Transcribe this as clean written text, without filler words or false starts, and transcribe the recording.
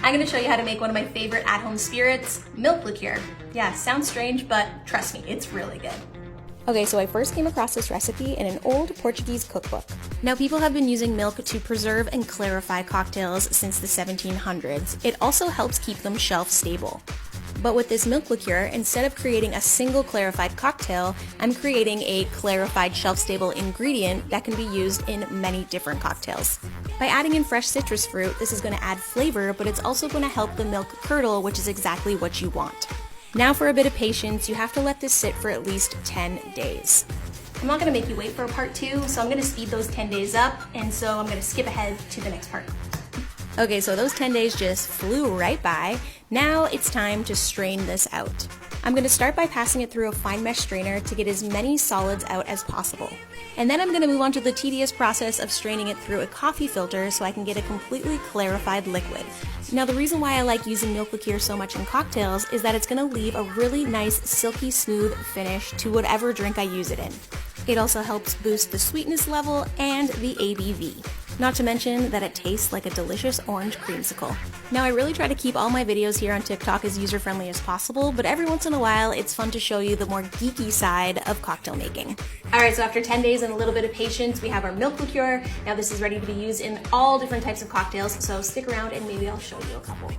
I'm gonna show you how to make one of my favorite at-home spirits, milk liqueur. Yeah, sounds strange, but trust me, it's really good. Okay, so I first came across this recipe in an old Portuguese cookbook. Now, people have been using milk to preserve and clarify cocktails since the 1700s. It also helps keep them shelf stable. But with this milk liqueur, instead of creating a single clarified cocktail, I'm creating a clarified shelf-stable ingredient that can be used in many different cocktails. By adding in fresh citrus fruit, this is going to add flavor, but it's also going to help the milk curdle, which is exactly what you want. Now for a bit of patience, you have to let this sit for at least 10 days. I'm not going to make you wait for a part 2, so I'm going to speed those 10 days up, and so I'm going to skip ahead to the next part. Okay, so those 10 days just flew right by. Now it's time to strain this out. I'm going to start by passing it through a fine mesh strainer to get as many solids out as possible. And then I'm going to move on to the tedious process of straining it through a coffee filter so I can get a completely clarified liquid. Now, the reason why I like using milk liqueur so much in cocktails is that it's going to leave a really nice silky smooth finish to whatever drink I use it in. It also helps boost the sweetness level and the ABV. Not to mention that it tastes like a delicious orange creamsicle. Now, I really try to keep all my videos here on TikTok as user-friendly as possible, but every once in a while, it's fun to show you the more geeky side of cocktail making. Alright, so after 10 days and a little bit of patience, we have our milk liqueur. Now this is ready to be used in all different types of cocktails, so stick around and maybe I'll show you a couple.